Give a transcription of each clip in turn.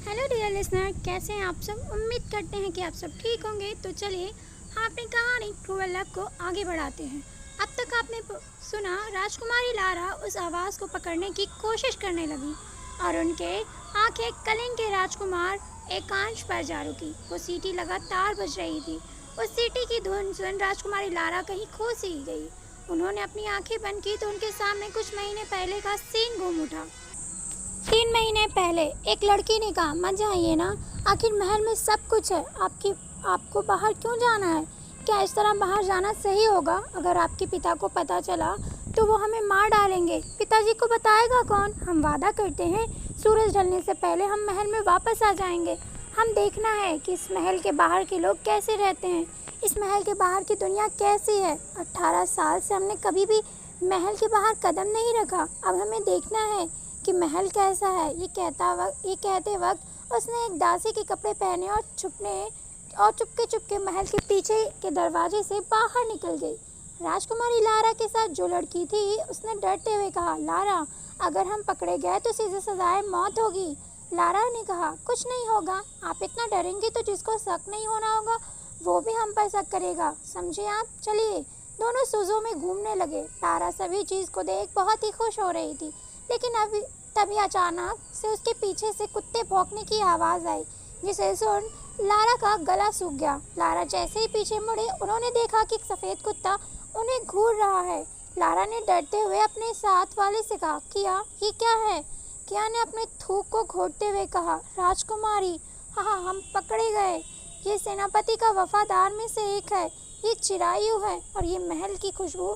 Hello dear listener, कैसे हैं आप सब। उम्मीद करते हैं कि आप सब ठीक होंगे। तो चलिए हम अपनी कहानी ट्रूअर लव को आगे बढ़ाते हैं। अब तक आपने सुना राजकुमारी लारा उस आवाज़ को पकड़ने की कोशिश करने लगी और उनके आंखें कलिंग के राजकुमार एकांश पर जा रुकी। वो सीटी लगातार बज रही थी। उस सीटी की धुन सुन राजकुमारी लारा कहीं खो सी गई। उन्होंने अपनी आंखें बंद की तो उनके सामने कुछ महीने पहले का सीन घूम उठा। 3 महीने पहले एक लड़की ने कहा, मत जाइए ना, आखिर महल में सब कुछ है। आपको बाहर क्यों जाना है? क्या इस तरह बाहर जाना सही होगा? अगर आपके पिता को पता चला तो वो हमें मार डालेंगे। पिताजी को बताएगा कौन? हम वादा करते हैं सूरज ढलने से पहले हम महल में वापस आ जाएंगे। हम देखना है कि इस महल के बाहर के लोग कैसे रहते हैं, इस महल के बाहर की दुनिया कैसी है। 18 साल से हमने कभी भी महल के बाहर कदम नहीं रखा। अब हमें देखना है कि महल कैसा है। ये कहते वक्त उसने एक दासी के कपड़े पहने और चुपके चुपके महल के पीछे के दरवाजे से बाहर निकल गई। राजकुमारी लारा के साथ जो लड़की थी उसने डरते हुए कहा, लारा, अगर हम पकड़े गए तो सीधे सजाए मौत होगी। लारा ने कहा, कुछ नहीं होगा। आप इतना डरेंगे तो जिसको शक नहीं होना होगा वो भी हम पर शक करेगा, समझे आप। चलिए। दोनों सुजों में घूमने लगे। लारा सभी चीज़ को देख बहुत ही खुश हो रही थी, लेकिन तभी अचानक से उसके पीछे से कुत्ते भौंकने की आवाज़ आई, जिसे सुन लारा का गला सूख गया। लारा जैसे ही पीछे मुड़े उन्होंने देखा कि एक सफ़ेद कुत्ता उन्हें घूर रहा है। लारा ने डरते हुए अपने साथ वाले से कहा, किया, ये क्या है? किया ने अपने थूक को घोटते हुए कहा, राजकुमारी, हाँ, हम पकड़े गए। ये सेनापति का वफादार में से एक है। ये चिरायु है और ये महल की खुशबू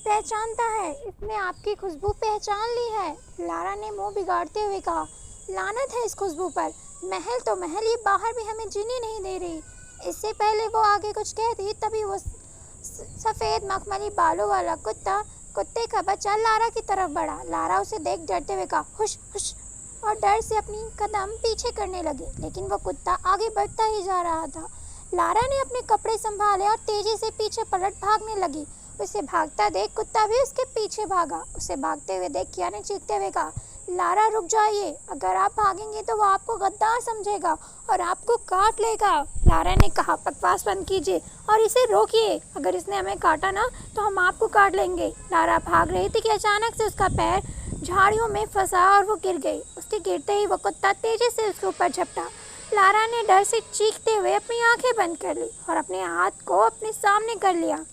पहचानता है। इसने आपकी खुशबू पहचान ली है। लारा ने मुंह बिगाड़ते हुए कहा, लानत है इस खुशबू पर। महल तो महल, ये बाहर भी हमें जीने नहीं दे रही। इससे पहले वो आगे कुछ कहती तभी वो सफ़ेद मखमली बालों वाला कुत्ते का बच्चा लारा की तरफ बढ़ा। लारा उसे देख डरते हुए कहा, हुश हुश, और डर से अपनी कदम पीछे करने लगी, लेकिन वो कुत्ता आगे बढ़ता ही जा रहा था। लारा ने अपने कपड़े संभाले और तेजी से पीछे पलट भागने लगी। उसे भागता देख कुत्ता भी उसके पीछे भागा। उसे भागते हुए देख किया ने चीखते हुए कहा, लारा, रुक जाइए। अगर आप भागेंगे तो वो आपको गद्दार समझेगा और आपको काट लेगा। लारा ने कहा, बकवास बंद कीजिए और इसे रोकिए। अगर इसने हमें काटा ना तो हम आपको काट लेंगे। लारा भाग रही थी कि अचानक से उसका पैर झाड़ियों में फंसा और वो गिर गई। उसके गिरते ही वो कुत्ता तेजी से उसके ऊपर झपटा। लारा ने डर से चीखते हुए अपनी आंखें बंद कर ली और अपने हाथ को अपने सामने कर लिया,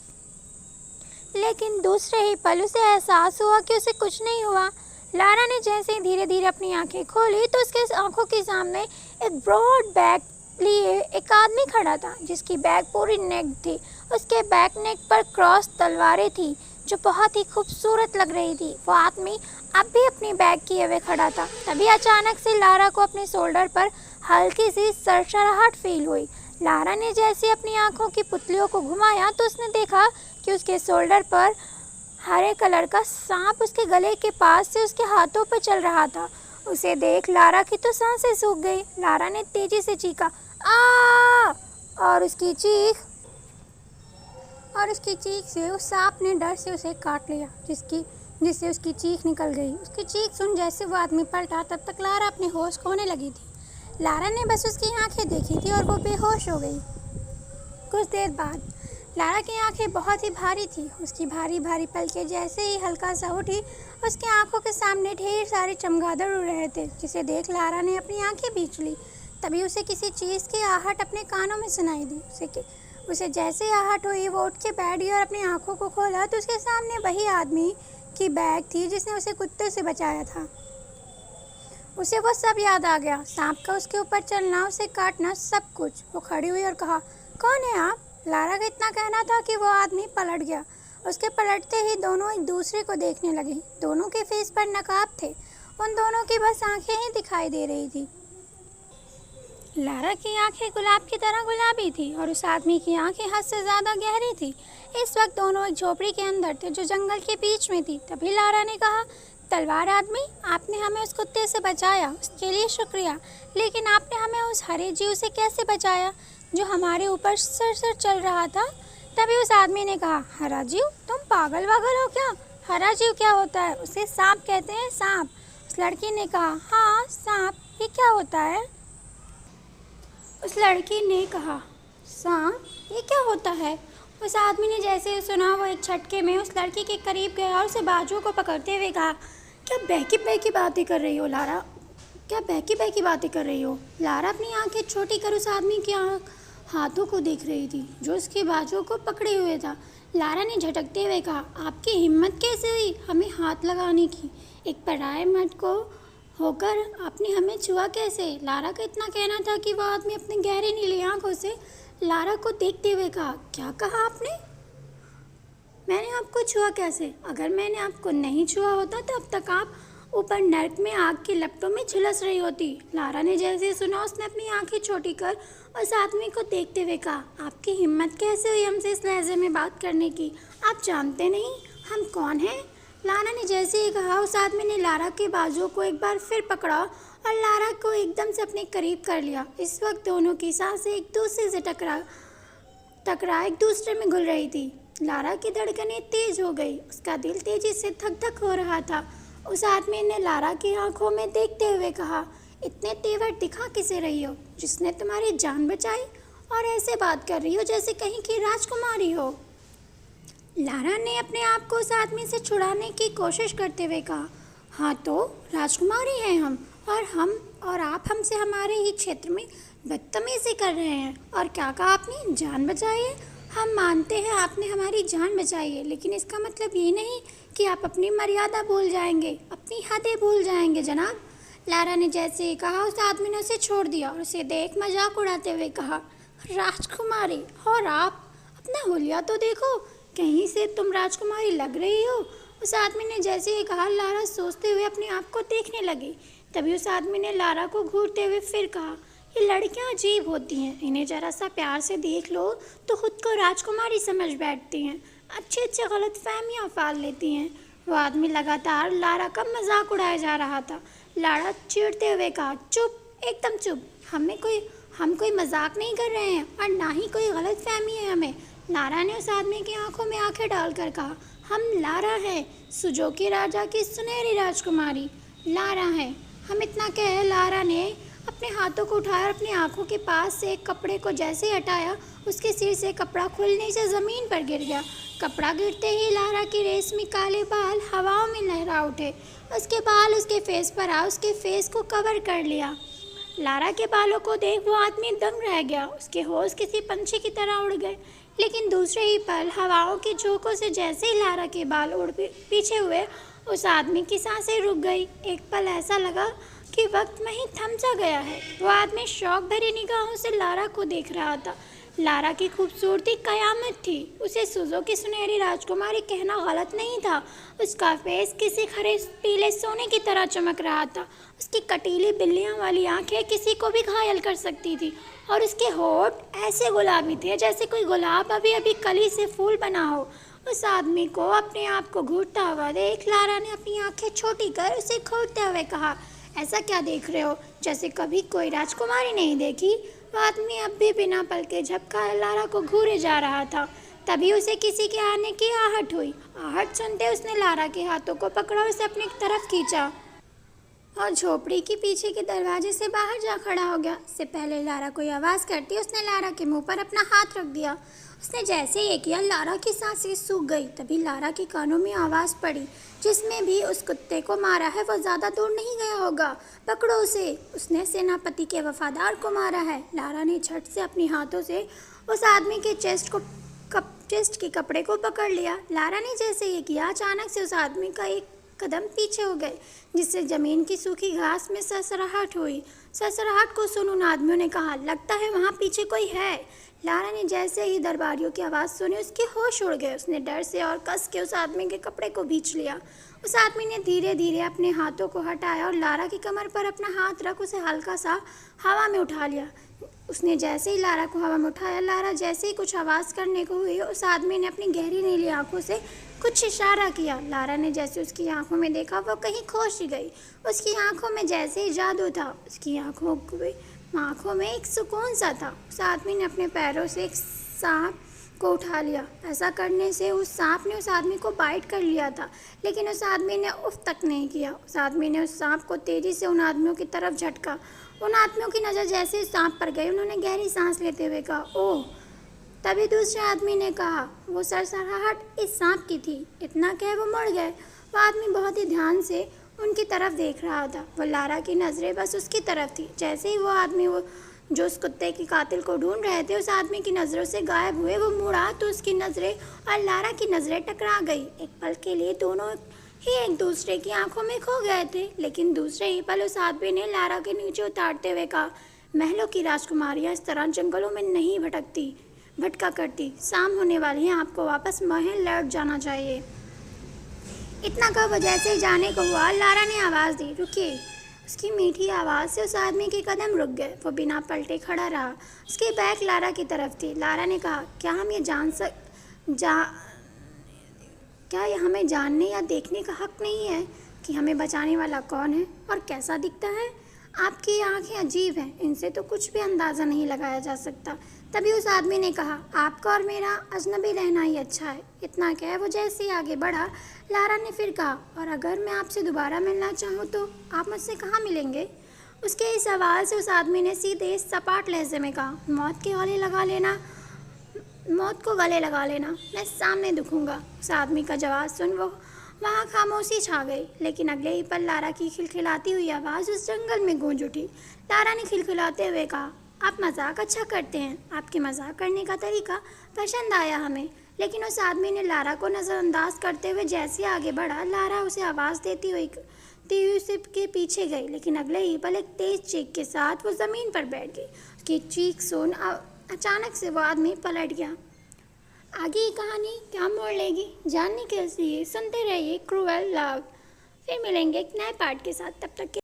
लेकिन दूसरे ही पल उसे एहसास हुआ कि उसे कुछ नहीं हुआ। लारा ने जैसे ही धीरे धीरे अपनी आंखें खोली तो उसके आंखों के सामने एक ब्रॉड बैग लिए एक आदमी खड़ा था, जिसकी बैग पूरी नेक थी। उसके बैक नेक पर क्रॉस तलवारें थी जो बहुत ही खूबसूरत लग रही थी। वो आदमी अब भी अपनी बैग किए हुए खड़ा था। तभी अचानक से लारा को अपने शोल्डर पर हल्की सी सरसराहट फील हुई। लारा ने जैसे अपनी आंखों की पुतलियों को घुमाया तो उसने देखा कि उसके शोल्डर पर हरे कलर का सांप उसके गले के पास से उसके हाथों पर चल रहा था। उसे देख लारा की तो सांसें सूख गई। लारा ने तेजी से चीखा, आ! और उसकी चीख से उस सांप ने डर से उसे काट लिया, जिससे उसकी चीख निकल गई। उसकी चीख सुन जैसे वो आदमी पलटा, तब तक लारा अपने होश खोने लगी थी। लारा ने बस उसकी आंखें देखी थी और वो बेहोश हो गई। कुछ देर बाद लारा की आंखें बहुत ही भारी थी। उसकी भारी भारी पलकें जैसे ही हल्का सा उठी, उसकी आंखों के सामने ढेर सारे चमगादड़ उड़ रहे थे, जिसे देख लारा ने अपनी आंखें बीच ली। तभी उसे किसी चीज़ की आहट अपने कानों में सुनाई दी। उसे जैसे ही आहट हुई वो उठ के बैठ गई और अपनी आंखों को खोला तो उसके सामने वही आदमी की बैग थी जिसने उसे कुत्ते से बचाया था। उसे वो सब याद आ गया, सांप का उसके ऊपर चलना, उसे काटना, सब कुछ। वो खड़ी हुई और कहा, कौन है आप? लारा का इतना कहना था कि वो आदमी पलट गया। उसके पलटते ही दोनों एक दूसरे को देखने लगे। दोनों के फेस पर नकाब थे। उन दोनों की बस आंखें ही दिखाई दे रही थी। लारा की आंखें गुलाब की तरह गुलाबी थी और उस आदमी की आंखें हद से ज़्यादा गहरी थी। इस वक्त दोनों एक झोपड़ी के अंदर थे जो जंगल के बीच में थी। तभी लारा ने कहा, तलवार आदमी, आपने हमें उस कुत्ते से बचाया, उसके लिए शुक्रिया, लेकिन आपने हमें उस हरे जीव से कैसे बचाया जो हमारे ऊपर सर चल रहा था? तभी उस आदमी ने कहा, हरा जीव? तुम पागल वागल हो क्या? हरा जीव क्या होता है? उसे सांप कहते हैं, सांप। उस लड़की ने कहा, हाँ, सांप। ये क्या होता है? उस लड़की ने कहा। सांप, ये क्या होता है? उस आदमी ने जैसे ही सुना वो एक झटके में उस लड़की के करीब गया और उसे बाजुओं को पकड़ते हुए कहा, क्या बहकी बहकी बातें कर रही हो लारा? क्या बहकी बहकी बातें कर रही हो? लारा अपनी आंखें छोटी कर उस आदमी की हाथों को देख रही थी जो उसके बाजुओं को पकड़े हुए था। लारा ने झटकते हुए कहा, आपकी हिम्मत कैसे हुई हमें हाथ लगाने की? एक पराये मर्द को होकर आपने हमें छुआ कैसे? लारा का इतना कहना था कि वह आदमी अपनी गहरी नीली आंखों से लारा को देखते हुए कहा, क्या कहा आपने? मैंने आपको छुआ कैसे? अगर मैंने आपको नहीं छुआ होता तो अब तक आप ऊपर नर्क में आग के लपटों में झुलस रही होती। लारा ने जैसे सुना उसने अपनी आंखें छोटी कर उस आदमी को देखते हुए कहा, आपकी हिम्मत कैसे हुई हमसे इस लहजे में बात करने की? आप जानते नहीं हम कौन हैं? लारा ने जैसे ही कहा उस आदमी ने लारा के बाजुओं को एक बार फिर पकड़ा और लारा को एकदम से अपने करीब कर लिया। इस वक्त दोनों की सांसें एक दूसरे से टकरा एक दूसरे में घुल रही थी। लारा की धड़कनें तेज हो गई, उसका दिल तेजी से धक धक हो रहा था। उस आदमी ने लारा की आंखों में देखते हुए कहा, इतने तेवर दिखा किसे रही हो जिसने तुम्हारी जान बचाई और ऐसे बात कर रही हो जैसे कहीं की राजकुमारी हो? लारा ने अपने आप को उस आदमी से छुड़ाने की कोशिश करते हुए कहा, हाँ तो राजकुमारी हैं हम और आप हमसे हमारे ही क्षेत्र में बदतमीजी कर रहे हैं। और क्या कहा आपने? जान बचाई है? हम मानते हैं आपने हमारी जान बचाई है, लेकिन इसका मतलब ये नहीं कि आप अपनी मर्यादा भूल जाएंगे, अपनी हदें भूल जाएंगे जनाब। लारा ने जैसे ही कहा उस आदमी ने उसे छोड़ दिया और उसे देख मजाक उड़ाते हुए कहा, राजकुमारी? और आप अपना हुलिया तो देखो, कहीं से तुम राजकुमारी लग रही हो। उस आदमी ने जैसे ही कहा लारा सोचते हुए अपने आप को देखने लगी। तभी उस आदमी ने लारा को घूरते हुए फिर कहा, ये लड़कियां अजीब होती हैं, इन्हें जरा सा प्यार से देख लो तो खुद को राजकुमारी समझ बैठती हैं, अच्छे अच्छे गलत फहमियाँ पाल लेती हैं। वो आदमी लगातार लारा का मजाक उड़ाया जा रहा था। लारा चिढ़ते हुए कहा, चुप, एकदम चुप, हम कोई मजाक नहीं कर रहे हैं और ना ही कोई गलत फहमी है हमें। लारा ने उस आदमी की आंखों में आंखें डालकर कहा, हम लारा हैं, सुजोकी राजा की सुनहरी राजकुमारी लारा हैं। हम इतना कह लारा ने अपने हाथों को उठाया और अपनी आंखों के पास से एक कपड़े को जैसे ही हटाया उसके सिर से कपड़ा खुलने से ज़मीन पर गिर गया। कपड़ा गिरते ही लारा के रेशमी काले बाल हवाओं में लहरा उठे। उसके बाल उसके फेस पर आ उसके फेस को कवर कर लिया। लारा के बालों को देख वो आदमी दंग रह गया। उसके होश किसी पंछी की तरह उड़ गए, लेकिन दूसरे ही पल हवाओं के झोंकों से जैसे ही लारा के बाल उड़ पीछे हुए उस आदमी की सांसें रुक गई। एक पल ऐसा लगा कि वक्त वहीं थम सा गया है। वो आदमी शौक भरी निगाहों से लारा को देख रहा था। लारा की खूबसूरती कयामत थी। उसे सुजो की सुनहरी राजकुमारी कहना गलत नहीं था। उसका फेस किसी खरे पीले सोने की तरह चमक रहा था। उसकी कटीली बिल्लियां वाली आंखें किसी को भी घायल कर सकती थी और उसके होठ ऐसे गुलाबी थे जैसे कोई गुलाब अभी अभी कली से फूल बना हो। उस आदमी को अपने आप को घूरता हुआ देख लारा ने अपनी आंखें छोटी कर उसे घूरते हुए कहा, ऐसा क्या देख रहे हो जैसे कभी कोई राजकुमारी नहीं देखी? वो आदमी अब भी बिना पल के झपका लारा को घूरे जा रहा था। तभी उसे किसी के आने की आहट हुई। आहट सुनते उसने लारा के हाथों को पकड़ा और उसे अपनी तरफ खींचा और झोपड़ी के पीछे के दरवाजे से बाहर जा खड़ा हो गया। इससे पहले लारा कोई आवाज़ करती उसने लारा के मुंह पर अपना हाथ रख दिया। उसने जैसे ये किया लारा की सांसें सूख गई। तभी लारा के कानों में आवाज़ पड़ी, जिसमें भी उस कुत्ते को मारा है वो ज़्यादा दूर नहीं गया होगा, पकड़ो उसे, उसने सेनापति के वफादार को मारा है। लारा ने झट से अपने हाथों से उस आदमी के चेस्ट के कपड़े को पकड़ लिया। लारा ने जैसे ये किया अचानक से उस आदमी का एक कदम पीछे हो गए, जिससे जमीन की सूखी घास में सरसराहट हुई। सरसराहट को सुन उन आदमियों ने कहा, लगता है वहाँ पीछे कोई है। लारा ने जैसे ही दरबारियों की आवाज़ सुनी उसके होश उड़ गए। उसने डर से और कस के उस आदमी के कपड़े को खींच लिया। उस आदमी ने धीरे धीरे अपने हाथों को हटाया और लारा की कमर पर अपना हाथ रख उसे हल्का सा हवा में उठा लिया। उसने जैसे ही लारा को हवा में उठाया, लारा जैसे ही कुछ आवाज़ करने को हुई उस आदमी ने अपनी गहरी नीली आंखों से कुछ इशारा किया। लारा ने जैसे उसकी आंखों में देखा वो कहीं खोश गई। उसकी आंखों में जैसे ही जादू था। उसकी आंखों में एक सुकून सा था। उस आदमी ने अपने पैरों से एक सांप को उठा लिया। ऐसा करने से उस सांप ने उस आदमी को बाइट कर लिया था, लेकिन उस आदमी ने उफ तक नहीं किया। उस आदमी ने उस सांप को तेज़ी से उन आदमियों की तरफ झटका उन आदमियों की नज़र जैसे सांप पर गई, उन्होंने गहरी सांस लेते हुए कहा, ओह। तभी दूसरे आदमी ने कहा, वो सरसराहट इस सांप की थी। इतना कह वो मुड़ गए। वो आदमी बहुत ही ध्यान से उनकी तरफ देख रहा था। वो लारा की नज़रें बस उसकी तरफ थी। जैसे ही वो आदमी वो जो उस कुत्ते के कातिल को ढूंढ रहे थे उस आदमी की नज़रों से गायब हुए, वो मुड़ा तो उसकी नज़रें और लारा की नज़रें टकरा गई। एक पल के लिए दोनों ही एक दूसरे की आंखों में खो गए थे, लेकिन दूसरे ही पल उस आदमी ने लारा के नीचे उतारते हुए कहा, महलों की राजकुमारियाँ इस तरह जंगलों में नहीं भटका करती। शाम होने वाली है, आपको वापस महल लौट जाना चाहिए। इतना कह वो जैसे ही जाने को हुआ, लारा ने आवाज़ दी, रुकिए। उसकी मीठी आवाज़ से उस आदमी के कदम रुक गए। वो बिना पलटे खड़ा रहा। उसकी बैक लारा की तरफ थी। लारा ने कहा, क्या हमें जानने या देखने का हक नहीं है कि हमें बचाने वाला कौन है और कैसा दिखता है? आपकी आंखें अजीब हैं, इनसे तो कुछ भी अंदाज़ा नहीं लगाया जा सकता। तभी उस आदमी ने कहा, आपका और मेरा अजनबी रहना ही अच्छा है। इतना कह वो जैसे ही आगे बढ़ा, लारा ने फिर कहा, और अगर मैं आपसे दोबारा मिलना चाहूँ तो आप मुझसे कहाँ मिलेंगे? उसके इस सवाल से उस आदमी ने सीधे सपाट लहजे में कहा, मौत को गले लगा लेना, मैं सामने दुखूंगा। उस आदमी का जवाब सुन वो वहाँ खामोशी छा गई, लेकिन अगले ही पल लारा की खिलखिलाती हुई आवाज़ उस जंगल में गूंज उठी। लारा ने खिलखिलाते हुए कहा, आप मजाक अच्छा करते हैं, आपके मजाक करने का तरीका पसंद आया हमें। लेकिन उस आदमी ने लारा को नज़रअंदाज करते हुए जैसे आगे बढ़ा, लारा उसे आवाज़ देती हुई के पीछे गई, लेकिन अगले ही पल एक तेज चीख के साथ वो ज़मीन पर बैठ गई। उसकी चीख सुन अचानक से वो आदमी पलट गया। आगे की कहानी क्या मोड़ लेगी जानने के लिए सुनते रहिए क्रूएल लव। फिर मिलेंगे एक नए पार्ट के साथ, तब तक के